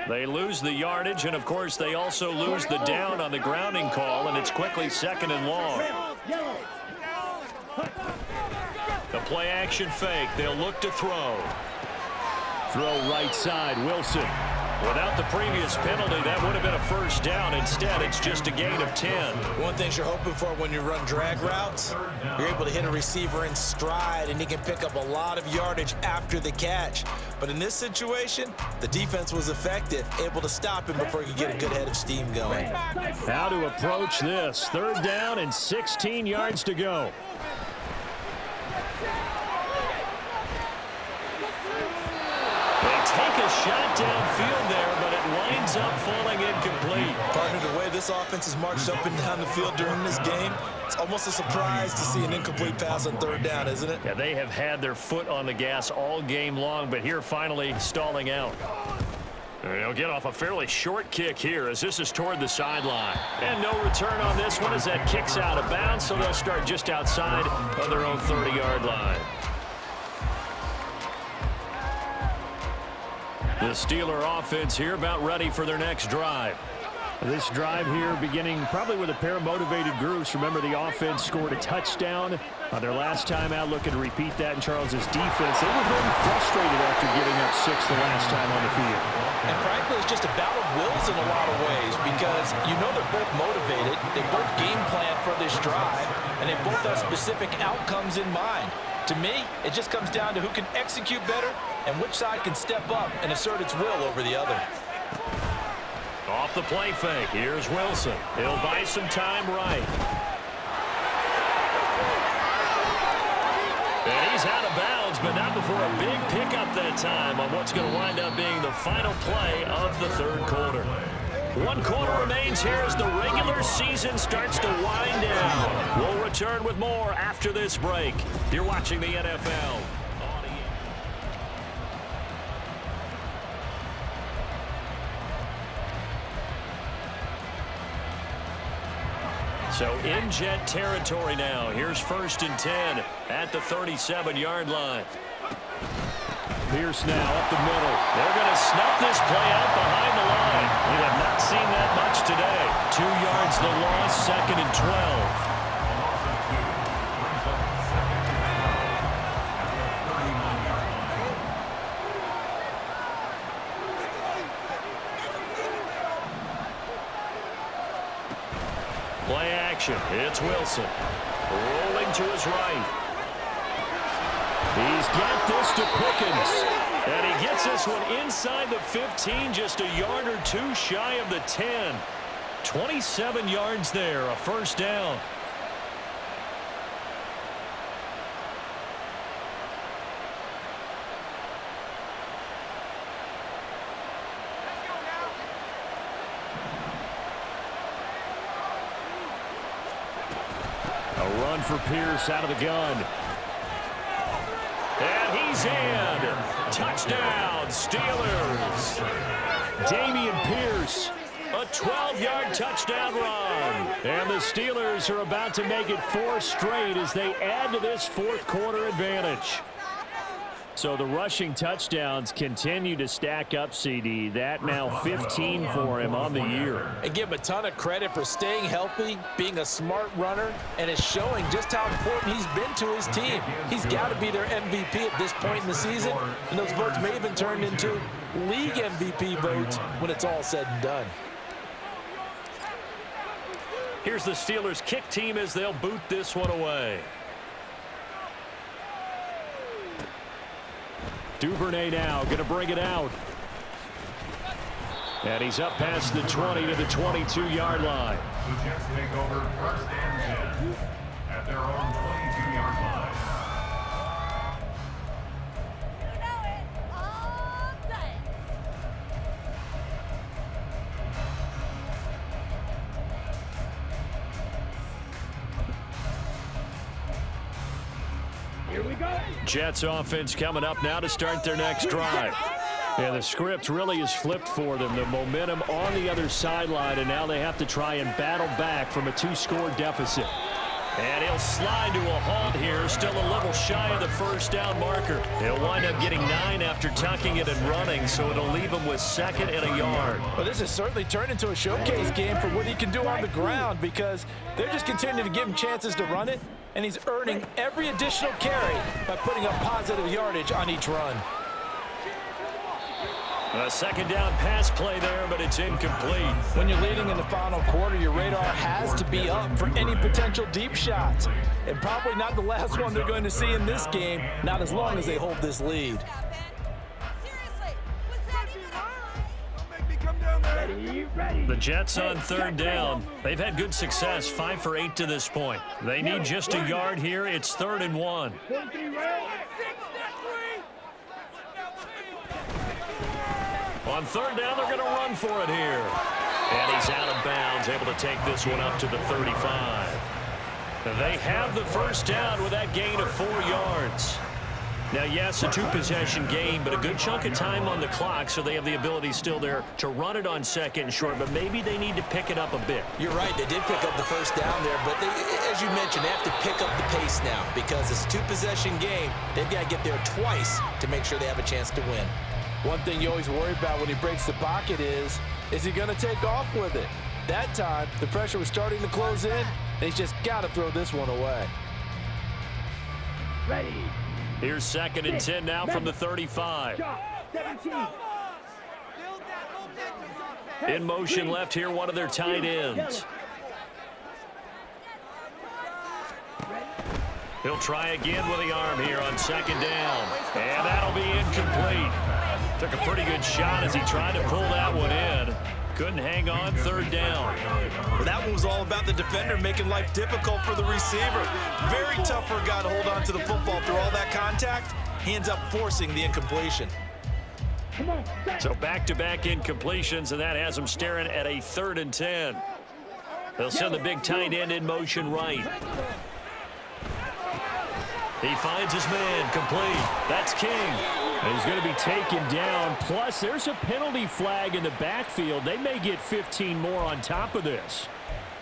S2: They lose the yardage, and, of course, they also lose the down on the grounding call, and it's quickly 2nd and long. The play-action fake. They'll look to throw. Throw right side, Wilson. Without the previous penalty, that would have been a 1st down. Instead, it's just a gain of 10.
S1: One thing you're hoping for when you run drag routes, you're able to hit a receiver in stride, and he can pick up a lot of yardage after the catch. But in this situation, the defense was effective, able to stop him before he could get a good head of steam going.
S2: How to approach this. 3rd down and 16 yards to go. Take a shot downfield there, but it winds up falling incomplete.
S1: Partner, the way this offense has marched up and down the field during this game, it's almost a surprise to see an incomplete pass on 3rd down, isn't it?
S2: Yeah, they have had their foot on the gas all game long, but here finally stalling out. They'll get off a fairly short kick here as this is toward the sideline. And no return on this one as that kicks out of bounds, so they'll start just outside of their own 30-yard line. The Steeler offense here about ready for their next drive. This drive here beginning probably with a pair of motivated groups. Remember, the offense scored a touchdown on their last time out, looking to repeat that in Charles's defense. They were very frustrated after giving up 6 the last time on the field.
S1: And frankly, it's just a battle of wills in a lot of ways because you know they're both motivated. They both game plan for this drive, and they both have specific outcomes in mind. To me, it just comes down to who can execute better and which side can step up and assert its will over the other.
S2: Off the play fake, here's Wilson. He'll buy some time right. And he's out of bounds, but not before a big pickup that time on what's going to wind up being the final play of the 3rd quarter. 1 quarter remains here as the regular season starts to wind down. We'll return with more after this break. You're watching the NFL. So in Jet territory now. Here's 1st and 10 at the 37-yard line. Pierce now up the middle. They're going to snuff this play out behind the line. We have not seen that much today. 2 yards the loss, 2nd and 12. Play action. It's Wilson. Rolling to his right. He's got this to Pickens. And he gets this one inside the 15, just a yard or 2 shy of the 10. 27 yards there, a 1st down. A run for Pierce out of the gun. And he's in. Touchdown, Steelers. Damian Pierce, a 12-yard touchdown run. And the Steelers are about to make it 4 straight as they add to this 4th quarter advantage. So the rushing touchdowns continue to stack up, CD. That now 15 for him on the year.
S1: And give him a ton of credit for staying healthy, being a smart runner, and is showing just how important he's been to his team. He's got to be their MVP at this point in the season, and those votes may even turn into league MVP votes when it's all said and done.
S2: Here's the Steelers kick team as they'll boot this one away. Duvernay now going to bring it out. And he's up past the 20 to the 22-yard line.
S4: The Jets take over 1st and 10 at their own 22-yard line.
S3: Here we go.
S2: Jets offense coming up now to start their next drive. Yeah, the script really is flipped for them. The momentum on the other sideline, and now they have to try and battle back from a 2-score deficit. And he'll slide to a halt here, still a little shy of the 1st down marker. He'll wind up getting 9 after tucking it and running, so it'll leave him with 2nd and a yard.
S1: Well, this has certainly turned into a showcase game for what he can do on the ground, because they're just continuing to give him chances to run it, and he's earning every additional carry by putting up positive yardage on each run.
S2: A 2nd down pass play there, but it's incomplete.
S1: When you're leading in the final quarter, your radar has to be up for any potential deep shots. And probably not the last one they're going to see in this game, not as long as they hold this lead.
S2: The Jets on 3rd down. They've had good success, 5 for 8 to this point. They need just a yard here. It's 3rd and 1. On 3rd down, they're going to run for it here. And he's out of bounds, able to take this one up to the 35. They have the 1st down with that gain of 4 yards. Now, yes, a 2-possession game, but a good chunk of time on the clock, so they have the ability still there to run it on 2nd and short, but maybe they need to pick it up a bit.
S1: You're right, they did pick up the 1st down there, but they, as you mentioned, they have to pick up the pace now because it's a 2-possession game. They've got to get there twice to make sure they have a chance to win. One thing you always worry about when he breaks the pocket is he going to take off with it? That time, the pressure was starting to close in, and he's just got to throw this one away.
S3: Ready.
S2: Here's 2nd and 10 now from the 35.
S3: 17.
S2: In motion left here, one of their tight ends. He'll try again with the arm here on 2nd down. And that'll be incomplete. Took a pretty good shot as he tried to pull that one in. Couldn't hang on, 3rd down.
S1: Well, that one was all about the defender making life difficult for the receiver. Very tough for a guy to hold on to the football through all that contact. He ends up forcing the incompletion.
S2: So back-to-back incompletions, and that has them staring at a 3rd and 10. They'll send the big tight end in motion right. He finds his man, complete. That's King. And he's going to be taken down. Plus, there's a penalty flag in the backfield. They may get 15 more on top of this.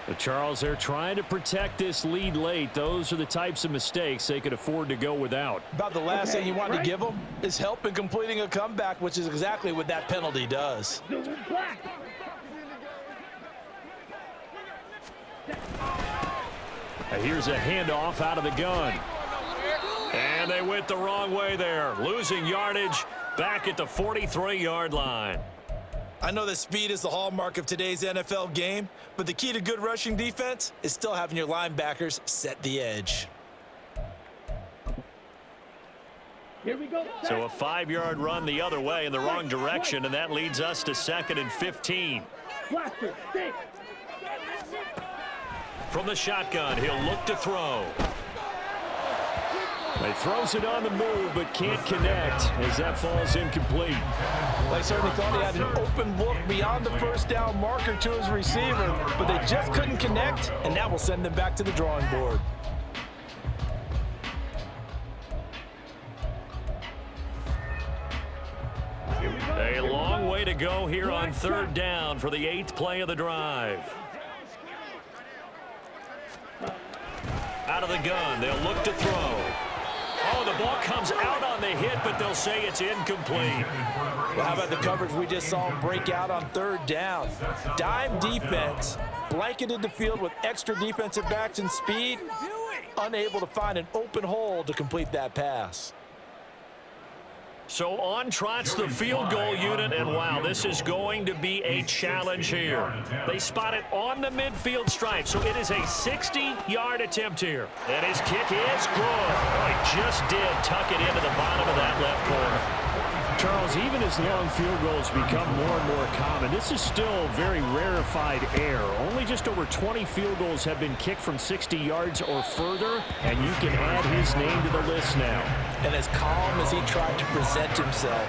S2: But Charles, they're trying to protect this lead late. Those are the types of mistakes they could afford to go without.
S1: About the last thing you want to give them is help in completing a comeback, which is exactly what that penalty does.
S2: And here's a handoff out of the gun. And they went the wrong way there. Losing yardage back at the 43-yard line.
S1: I know that speed is the hallmark of today's NFL game, but the key to good rushing defense is still having your linebackers set the edge.
S3: Here we go.
S2: So a 5-yard run the other way in the wrong direction, and that leads us to 2nd and 15.
S3: Blaster, stick.
S2: From the shotgun, he'll look to throw. He throws it on the move, but can't connect as that falls incomplete.
S1: They certainly thought he had an open look beyond the first down marker to his receiver, but they just couldn't connect, and that will send them back to the drawing board.
S2: A long way to go here on 3rd down for the 8th play of the drive. Out of the gun, they'll look to throw. Oh, the ball comes out on the hit, but they'll say it's incomplete.
S1: Well, how about the coverage we just saw him break out on 3rd down? Dime defense, blanketed the field with extra defensive backs and speed, unable to find an open hole to complete that pass.
S2: So on trots the field goal unit, and wow, this is going to be a challenge here. They spot it on the midfield stripe, so it is a 60-yard attempt here. And his kick is good. Oh, he just did tuck it into the bottom of that left corner. Charles, even as long field goals become more and more common, this is still very rarefied air. Only just over 20 field goals have been kicked from 60 yards or further, and you can add his name to the list now.
S1: And as calm as he tried to present himself,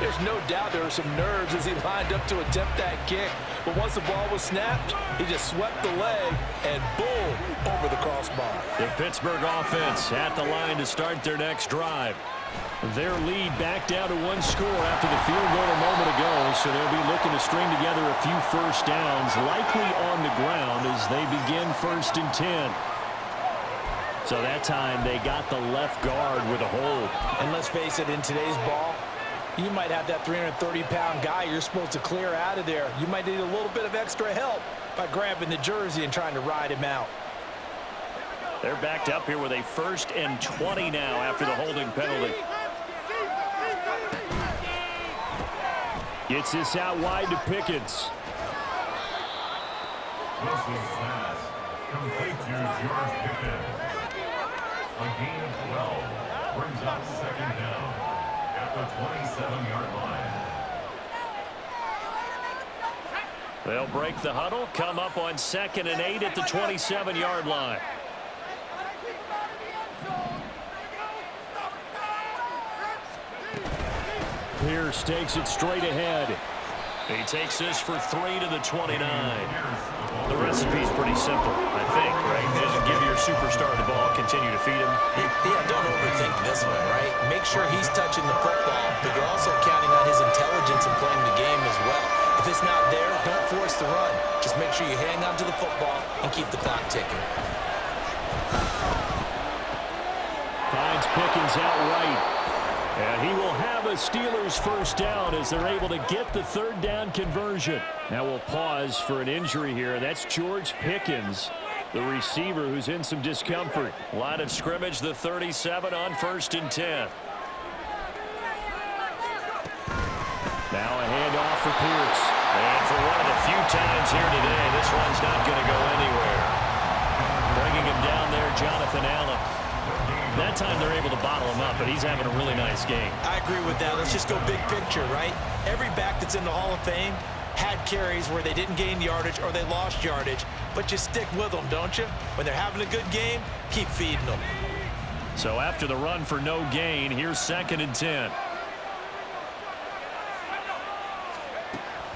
S1: there's no doubt there were some nerves as he lined up to attempt that kick. But once the ball was snapped, he just swept the leg and boom, over the crossbar.
S2: The Pittsburgh offense at the line to start their next drive. Their lead back down to 1 score after the field goal a moment ago, so they'll be looking to string together a few first downs, likely on the ground as they begin 1st and 10. So that time they got the left guard with a hold.
S1: And let's face it, in today's ball, you might have that 330-pound guy you're supposed to clear out of there. You might need a little bit of extra help by grabbing the jersey and trying to ride him out.
S2: They're backed up here with a 1st and 20 now after the holding penalty. Gets this out wide to Pickens.
S4: This is pass. Complete to George Pickens. A gain of 12 brings up 2nd down at the 27-yard line.
S2: They'll break the huddle, come up on 2nd and 8 at the 27-yard line. Pierce takes it straight ahead. He takes this for 3 to the 29. The recipe's pretty simple, I think, right? Just give your superstar the ball, continue to feed him.
S1: Yeah, don't overthink this one, right? Make sure he's touching the football, but you're also counting on his intelligence in playing the game as well. If it's not there, don't force the run. Just make sure you hang on to the football and keep the clock ticking.
S2: Finds Pickens out right. And he will have a Steelers first down as they're able to get the 3rd down conversion. Now we'll pause for an injury here. That's George Pickens, the receiver who's in some discomfort. Line of scrimmage, the 37 on 1st and 10. Now a handoff for Pierce. And for one of the few times here today, this one's not going to go anywhere. Bringing him down there, Jonathan Allen. That time they're able to bottle him up, but he's having a really nice game.
S1: I agree with that. Let's just go big picture, right? Every back that's in the Hall of Fame had carries where they didn't gain yardage or they lost yardage, but you stick with them, don't you? When they're having a good game, keep feeding them.
S2: So after the run for no gain, here's 2nd and 10.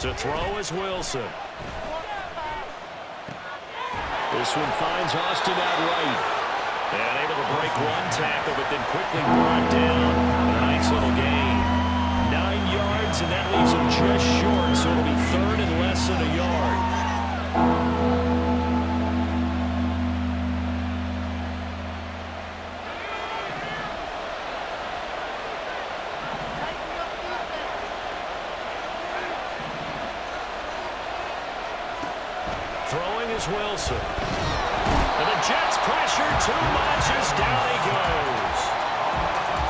S2: To throw is Wilson. This one finds Austin out right. And able to break one tackle, but then quickly brought down. A nice little gain. 9 yards, and that leaves him just short, so it'll be third and less than a yard. Throwing is Wilson. And the Jets pressure too much as down he goes.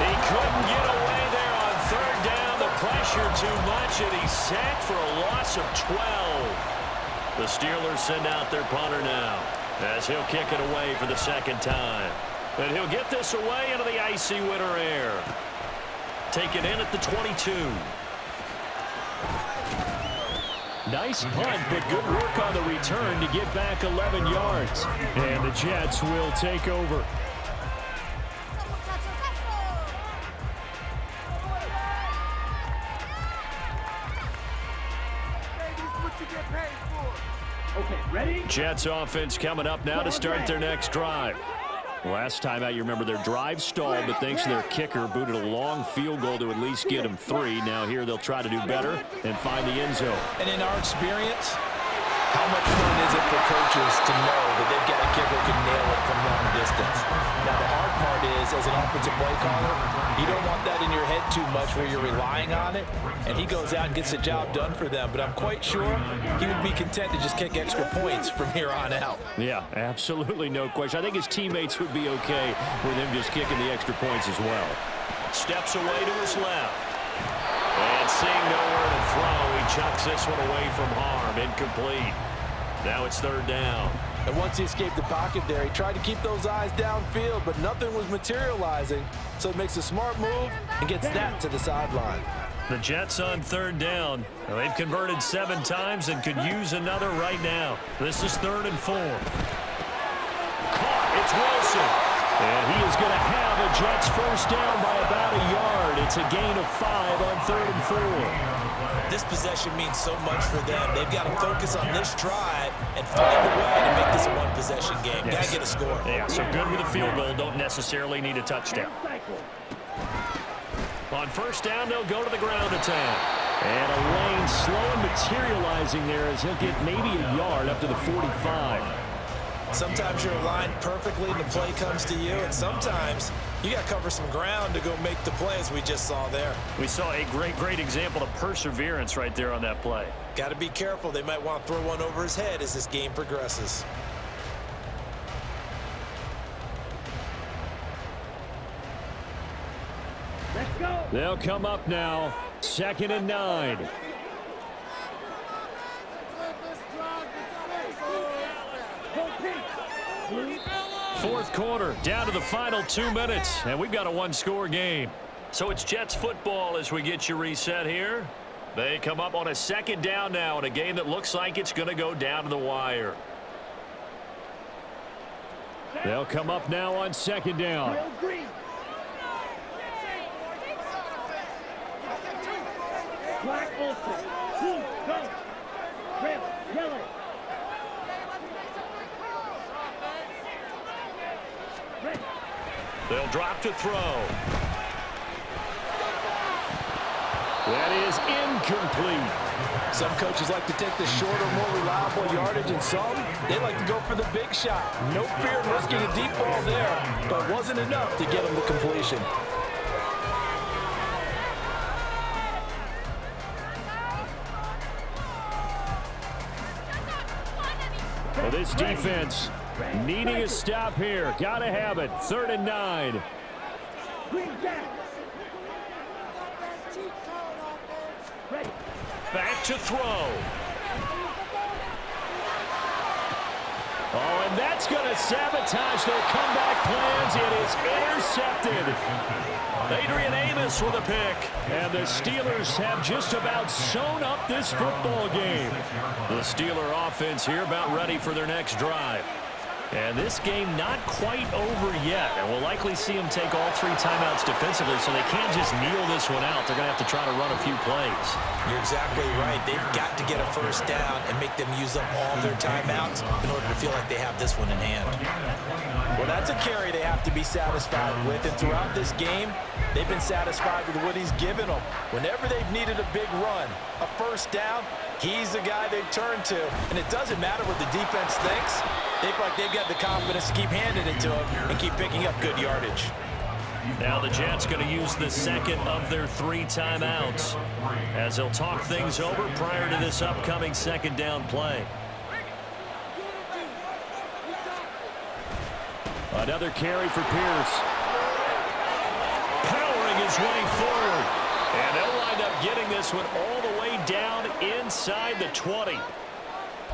S2: He couldn't get away there on third down. The pressure too much, and he's sacked for a loss of 12. The Steelers send out their punter now as he'll kick it away for the second time. And he'll get this away into the icy winter air. Take it in at the 22. Nice punt, but good work on the return to get back 11 yards. And the Jets will take over.
S3: Okay, ready?
S2: Jets offense coming up now to start their next drive. Last time out, you remember their drive stalled, but thanks to their kicker, booted a long field goal to at least get them 3. Now here they'll try to do better and find the end zone.
S1: And in our experience, how much fun is it for coaches to know that they've got a kicker who can nail it from long distance? Now, the hard part is, as an offensive play caller, you don't want that in your head too much where you're relying on it, and he goes out and gets the job done for them. But I'm quite sure he would be content to just kick extra points from here on out.
S2: Yeah, absolutely no question. I think his teammates would be okay with him just kicking the extra points as well. Steps away to his left. And seeing nowhere to throw, he chucks this one away from harm. Incomplete. Now it's third down.
S1: And once he escaped the pocket there, he tried to keep those eyes downfield, but nothing was materializing. So he makes a smart move and gets that to the sideline.
S2: The Jets on third down. Well, they've converted 7 times and could use another right now. This is 3rd and 4. Caught. It's Wilson. And he is going to have a Jets first down by about a yard. It's a gain of 5 on 3rd and 4.
S1: This possession means so much for them. They've got to focus on this drive and find a way to make this a one-possession game. Got to get a score.
S2: Yeah, so good with a field goal. Don't necessarily need a touchdown. On first down, they'll go to the ground attack. And a lane slow and materializing there as he'll get maybe a yard up to the 45.
S1: Sometimes you're aligned perfectly and the play comes to you, and sometimes you got to cover some ground to go make the play, as we just saw there.
S2: We saw a great example of perseverance right there on that play.
S1: Got to be careful. They might want to throw one over his head as this game progresses.
S3: Let's go.
S2: They'll come up now. 2nd and 9. Fourth quarter, down to the final 2 minutes, and we've got a one-score game. So it's Jets football as we get you reset here. They come up on a 2nd down now in a game that looks like it's going to go down to the wire. They'll come up now on 2nd down.
S3: Black Olsen. Blue, go. Red, yellow. Red.
S2: They'll drop to throw. That is incomplete.
S1: Some coaches like to take the shorter, more reliable yardage, and some, they like to go for the big shot. No fear of risking a deep ball there, but it wasn't enough to get them to completion.
S2: Well, this defense needing a stop here. Got to have it. 3rd and 9. Back to throw. Oh, and that's going to sabotage their comeback plans. It is intercepted. Adrian Amos with a pick. And the Steelers have just about sewn up this football game. The Steeler offense here about ready for their next drive. And this game not quite over yet. And we'll likely see them take all 3 timeouts defensively, so they can't just kneel this one out. They're going to have to try to run a few plays.
S1: You're exactly right. They've got to get a first down and make them use up all their timeouts in order to feel like they have this one in hand.
S6: Well, that's a carry they have to be satisfied with. And throughout this game, they've been satisfied with what he's given them. Whenever they've needed a big run, a first down, he's the guy they've turned to. And it doesn't matter what the defense thinks. They feel like they've got the confidence to keep handing it to him and keep picking up good yardage.
S2: Now the Jets going to use the second of their 3 timeouts as they'll talk things over prior to this upcoming second down play. Another carry for Pierce. Powering his way forward. And they'll wind up getting this one all the way down inside the 20.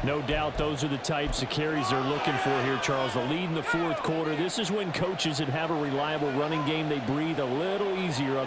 S2: No doubt those are the types of carries they're looking for here, Charles. The lead in the 4th quarter. This is when coaches that have a reliable running game, they breathe a little easier on the